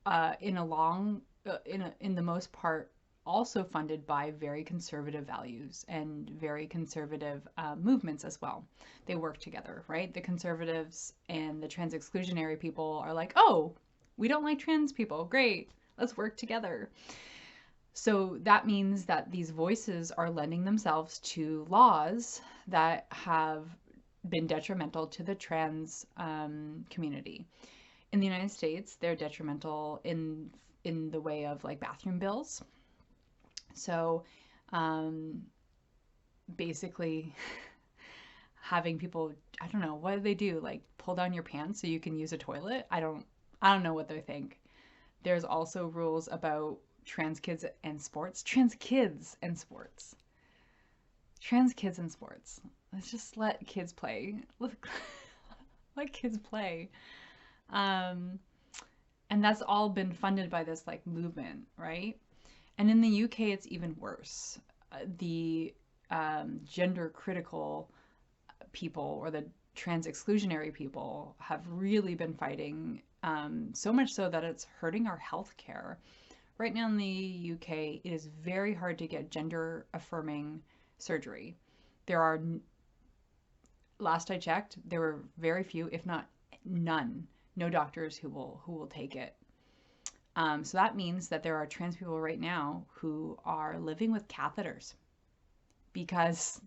in the most part also funded by very conservative values and very conservative movements as well. They work together, right? The conservatives and the trans exclusionary people are like, oh, we don't like trans people. Great, let's work together. So that means that these voices are lending themselves to laws that have been detrimental to the trans community. In the United States, they're detrimental in the way of like bathroom bills. So basically having people, I don't know, what do they do? Like pull down your pants so you can use a toilet? I don't know what they think. There's also rules about trans kids and sports. Trans kids and sports. Let's just let kids play. Let kids play. And that's all been funded by this like movement, right? And in the UK, it's even worse. The gender critical people, or the trans exclusionary people, have really been fighting, so much so that it's hurting our healthcare. Right now in the UK, it is very hard to get gender affirming surgery. There are, last I checked, there were very few, if not none, no doctors who will take it. So that means that there are trans people right now who are living with catheters because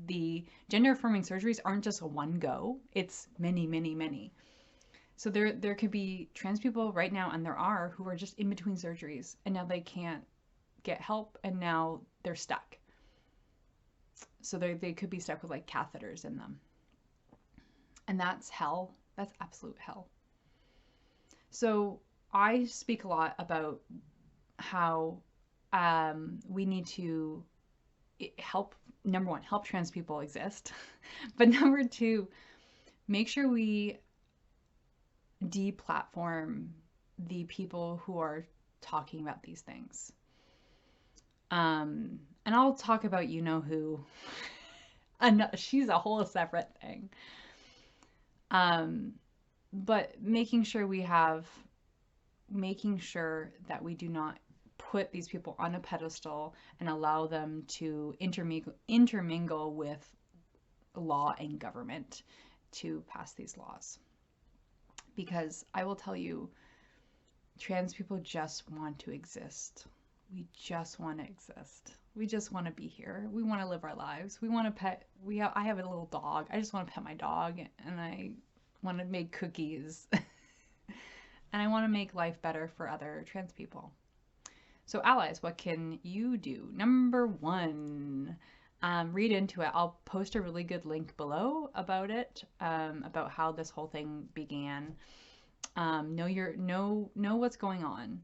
the gender affirming surgeries aren't just a one go, it's many, many, many. So there could be trans people right now, and there are, who are just in between surgeries, and now they can't get help, and now they're stuck. So they could be stuck with like catheters in them. And that's hell. That's absolute hell. So I speak a lot about how we need to help, number one, help trans people exist. But number two, make sure we deplatform the people who are talking about these things. And I'll talk about you know who. And she's a whole separate thing. But making sure that we do not put these people on a pedestal and allow them to intermingle with law and government to pass these laws. Because I will tell you, trans people just want to exist. We just want to exist. We just want to be here. We want to live our lives. We want to pet. I have a little dog. I just want to pet my dog, and I want to make cookies. And I want to make life better for other trans people. So allies, what can you do? Number one, read into it. I'll post a really good link below about it, about how this whole thing began. Know what's going on.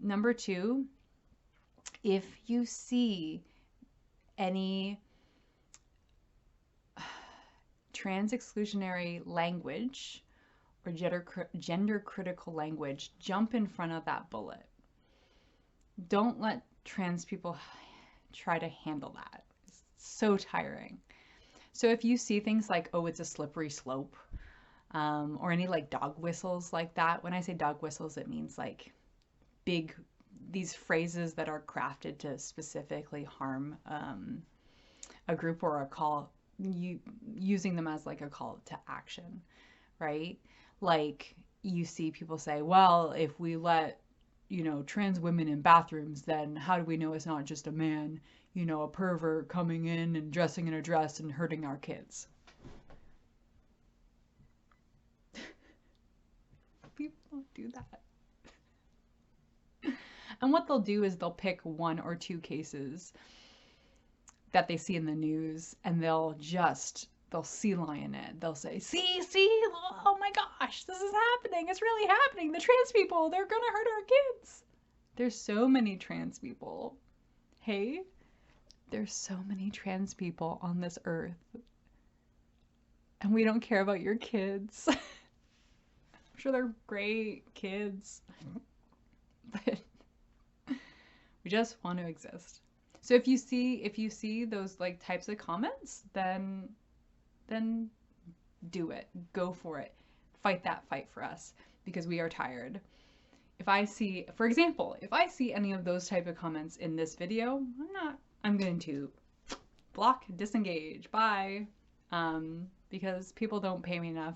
Number two, if you see any trans exclusionary language or gender critical language, jump in front of that bullet. Don't let trans people try to handle that. It's so tiring. So if you see things like, oh, it's a slippery slope, or any like dog whistles like that. When I say dog whistles, it means like these phrases that are crafted to specifically harm a group, or using them as like a call to action, right? Like you see people say, well, if we let, trans women in bathrooms, then how do we know it's not just a man, a pervert coming in and dressing in a dress and hurting our kids? People don't do that. And what they'll do is they'll pick one or two cases that they see in the news, and they'll sea lion it. They'll say, see, oh my gosh, this is happening. It's really happening. The trans people, they're gonna hurt our kids. There's so many trans people. Hey, there's so many trans people on this earth. And we don't care about your kids. I'm sure they're great kids. But we just want to exist. So if you see those like types of comments, then do it. Go for it. Fight that fight for us, because we are tired. If I see, for example, any of those type of comments in this video, I'm going to block, disengage, bye. Because people don't pay me enough.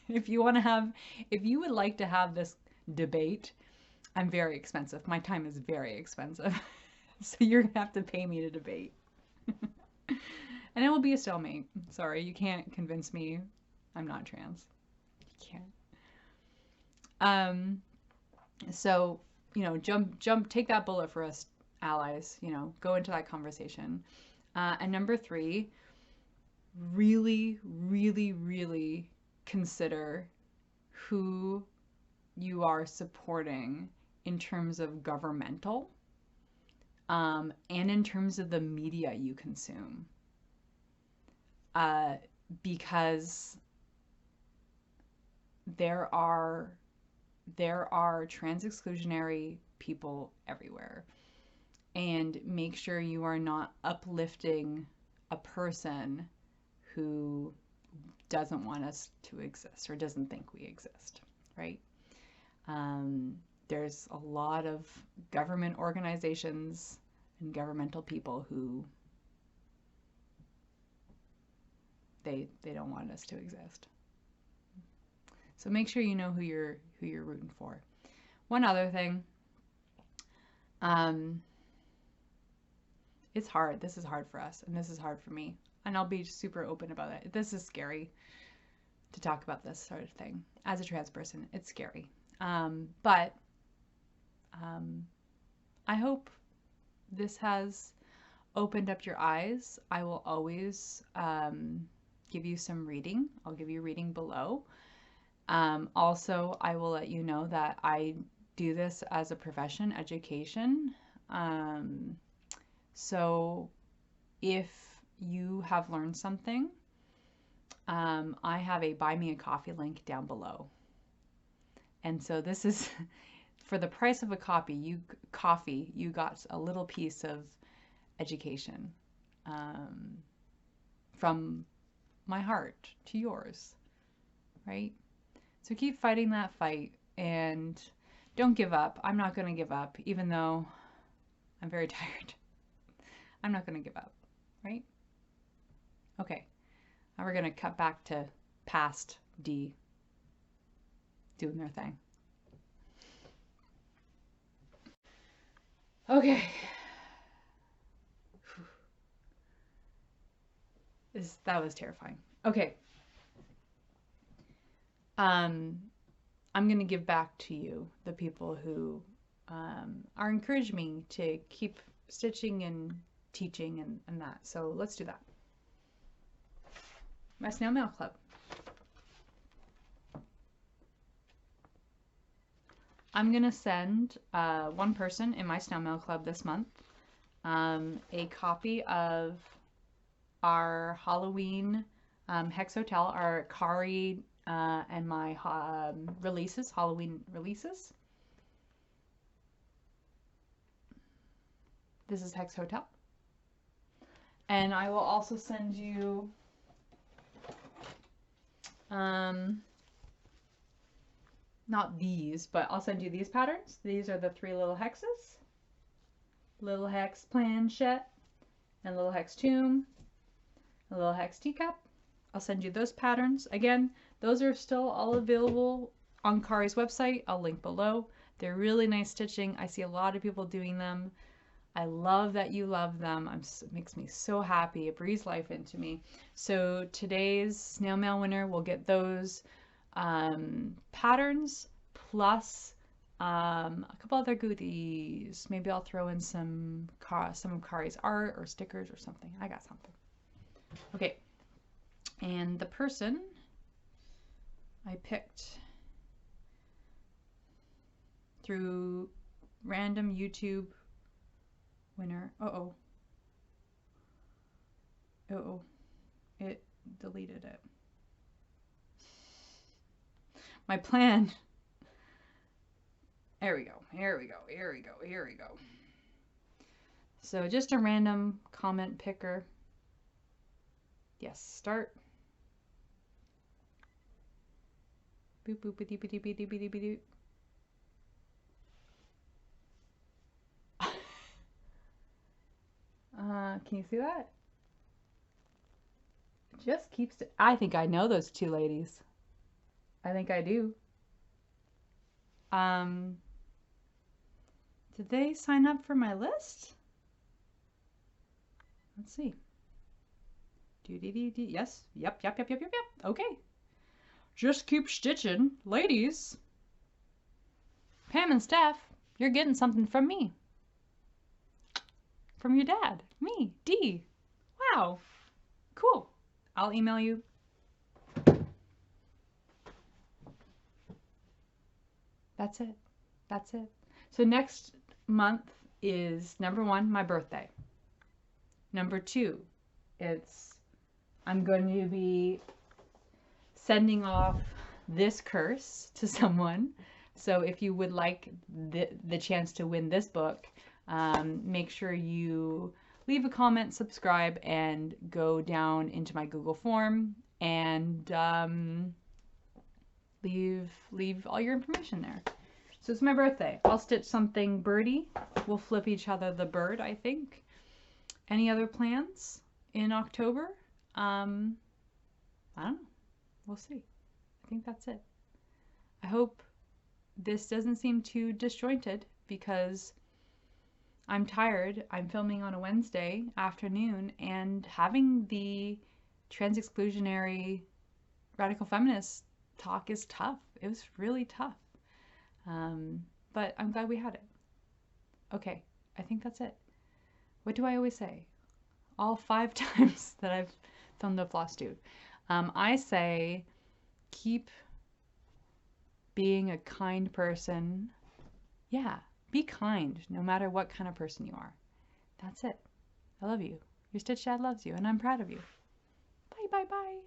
If you would like to have this debate, I'm very expensive. My time is very expensive. So you're gonna have to pay me to debate. And it will be a stalemate. Sorry, you can't convince me I'm not trans. You can't. So, take that bullet for us allies, go into that conversation. And number three, really, really, really consider who you are supporting in terms of governmental, and in terms of the media you consume. Because there are trans exclusionary people everywhere. And make sure you are not uplifting a person who doesn't want us to exist or doesn't think we exist, right? There's a lot of government organizations and governmental people who they don't want us to exist. So make sure you know who you're rooting for. One other thing, it's hard. This is hard for us, and this is hard for me. And I'll be super open about it. This is scary to talk about this sort of thing. As a trans person, it's scary. But I hope this has opened up your eyes. I will always give you some reading. I'll give you reading below. Also, I will let you know that I do this as a profession, education. So if you have learned something, I have a buy me a coffee link down below. And so this is for the price of a coffee, you got a little piece of education from my heart to yours, right? So keep fighting that fight and don't give up. I'm not going to give up, even though I'm very tired. I'm not going to give up, right? Okay, now we're going to cut back to past D doing their thing. Okay. That was terrifying. Okay. I'm going to give back to you, the people who are encouraging me to keep stitching and teaching and that. So let's do that. My snail mail club. I'm going to send one person in my snail mail club this month a copy of our Halloween Hex Hotel, our Kari and my releases, Halloween releases. This is Hex Hotel. And I will also send you not these, but I'll send you these patterns. These are the 3 little hexes. Little hex planchette and little hex tomb, a little hex teacup. I'll send you those patterns. Again, those are still all available on Kari's website. I'll link below. They're really nice stitching. I see a lot of people doing them. I love that you love them. It makes me so happy. It breathes life into me. So today's snail mail winner will get those patterns plus a couple other goodies. Maybe I'll throw in some of Kari's art or stickers or something. I got something. Okay. And the person I picked through random YouTube winner. Uh-oh. Uh-oh. It deleted it. My plan. There we go. Here we go. Here we go. Here we go. So just a random comment picker. Yes, start. Boop boop bitty bitty bitty bitty bitty. Can you see that? It just keeps it. I think I know those 2 ladies. I think I do. Did they sign up for my list? Let's see. Yes. Yep. Okay. Just keep stitching. Ladies. Pam and Steph, you're getting something from me. From your dad. Me. Dee. Wow. Cool. I'll email you. That's it. That's it. So next month is number 1, my birthday. Number 2, I'm going to be sending off this curse to someone. So if you would like the chance to win this book, make sure you leave a comment, subscribe, and go down into my Google form and leave all your information there. So it's my birthday. I'll stitch something birdie. We'll flip each other the bird, I think. Any other plans in October? I don't know. We'll see. I think that's it. I hope this doesn't seem too disjointed because I'm tired. I'm filming on a Wednesday afternoon, and having the trans-exclusionary radical feminist talk is tough. It was really tough. But I'm glad we had it. Okay, I think that's it. What do I always say? All 5 times that I've filmed a Flosstube. I say keep being a kind person. Yeah, be kind no matter what kind of person you are. That's it. I love you. Your Stitch Dad loves you, and I'm proud of you. Bye, bye, bye.